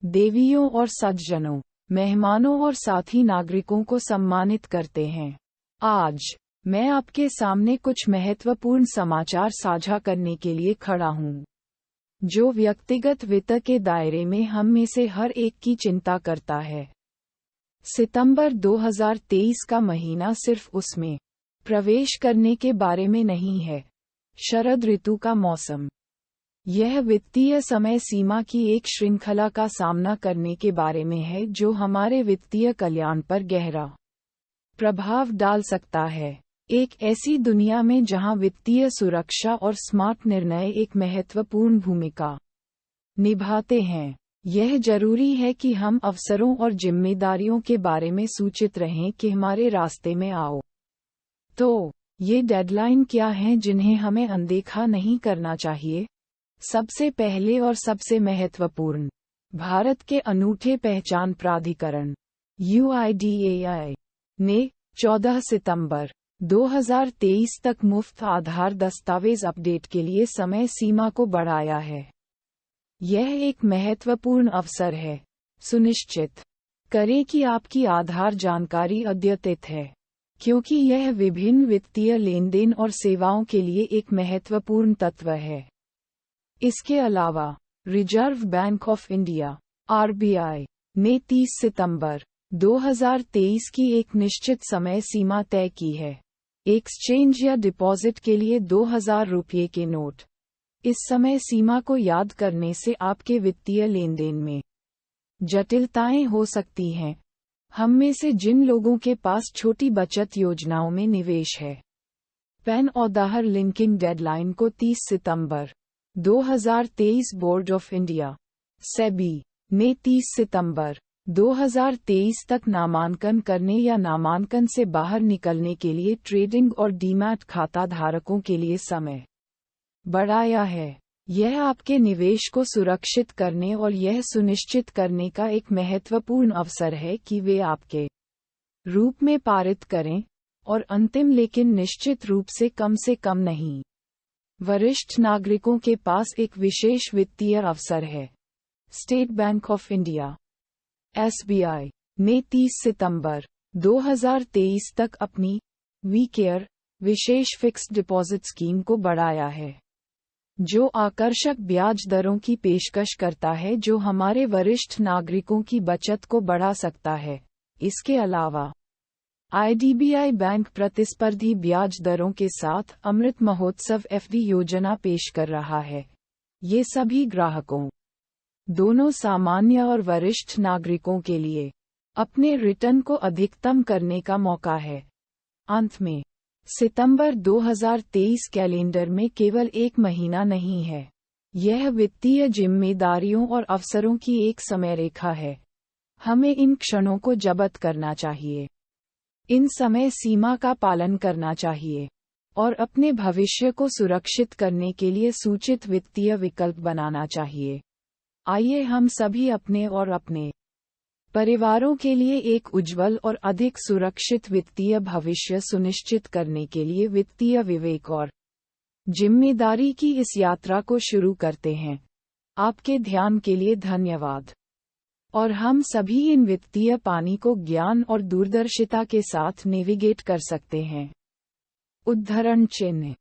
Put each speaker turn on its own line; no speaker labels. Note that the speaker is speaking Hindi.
देवियों और सज्जनों, मेहमानों और साथी नागरिकों को सम्मानित करते हैं। आज मैं आपके सामने कुछ महत्वपूर्ण समाचार साझा करने के लिए खड़ा हूँ, जो व्यक्तिगत वित्त के दायरे में हम में से हर एक की चिंता करता है। सितंबर 2023 का महीना सिर्फ उसमें प्रवेश करने के बारे में नहीं है। शरद ऋतु का मौसम, यह वित्तीय समय सीमा की एक श्रृंखला का सामना करने के बारे में है जो हमारे वित्तीय कल्याण पर गहरा प्रभाव डाल सकता है। एक ऐसी दुनिया में जहां वित्तीय सुरक्षा और स्मार्ट निर्णय एक महत्वपूर्ण भूमिका निभाते हैं, यह जरूरी है कि हम अवसरों और जिम्मेदारियों के बारे में सूचित रहें कि हमारे रास्ते में आओ। तो ये डेडलाइन क्या हैं जिन्हें हमें अनदेखा नहीं करना चाहिए? सबसे पहले और सबसे महत्वपूर्ण, भारत के अनूठे पहचान प्राधिकरण UIDAI ने 14 सितंबर 2023 तक मुफ्त आधार दस्तावेज अपडेट के लिए समय सीमा को बढ़ाया है। यह एक महत्वपूर्ण अवसर है। सुनिश्चित करें कि आपकी आधार जानकारी अद्यतित है, क्योंकि यह विभिन्न वित्तीय लेनदेन और सेवाओं के लिए एक महत्वपूर्ण तत्व है। इसके अलावा reserve bank of India RBI ने 30 सितंबर 2023 की एक निश्चित समय सीमा तय की है। एक्सचेंज या डिपॉजिट के लिए 2000 रुपये के नोट। इस समय सीमा को याद करने से आपके वित्तीय लेनदेन में जटिलताएं हो सकती हैं। हम में से जिन लोगों के पास छोटी बचत योजनाओं में निवेश है, पैन आधार लिंकिंग डेडलाइन को 30 सितंबर 2023 बोर्ड ऑफ इंडिया SEBI ने 30 सितंबर 2023 तक नामांकन करने या नामांकन से बाहर निकलने के लिए ट्रेडिंग और डीमैट खाता धारकों के लिए समय बढ़ाया है। यह आपके निवेश को सुरक्षित करने और यह सुनिश्चित करने का एक महत्वपूर्ण अवसर है कि वे आपके रूप में पारित करें, और अंतिम लेकिन निश्चित रूप से कम नहीं, वरिष्ठ नागरिकों के पास एक विशेष वित्तीय अवसर है। State bank of India SBI ने 30 सितंबर 2023 तक अपनी वी-केयर विशेष फिक्स्ड डिपॉजिट स्कीम को बढ़ाया है, जो आकर्षक ब्याज दरों की पेशकश करता है जो हमारे वरिष्ठ नागरिकों की बचत को बढ़ा सकता है। इसके अलावा IDBI बैंक प्रतिस्पर्धी ब्याज दरों के साथ अमृत महोत्सव FD योजना पेश कर रहा है। ये सभी ग्राहकों, दोनों सामान्य और वरिष्ठ नागरिकों के लिए, अपने रिटर्न को अधिकतम करने का मौका है। अंत में, सितंबर 2023 कैलेंडर में केवल एक महीना नहीं है। यह वित्तीय जिम्मेदारियों और अवसरों की एक समयरेखा है। हमें इन क्षणों को जब्त करना चाहिए, इन समय सीमा का पालन करना चाहिए, और अपने भविष्य को सुरक्षित करने के लिए सूचित वित्तीय विकल्प बनाना चाहिए। आइए हम सभी अपने और अपने परिवारों के लिए एक उज्जवल और अधिक सुरक्षित वित्तीय भविष्य सुनिश्चित करने के लिए वित्तीय विवेक और जिम्मेदारी की इस यात्रा को शुरू करते हैं। आपके ध्यान के लिए धन्यवाद। और हम सभी इन वित्तीय पानी को ज्ञान और दूरदर्शिता के साथ नेविगेट कर सकते हैं। उद्धरण चिन्ह।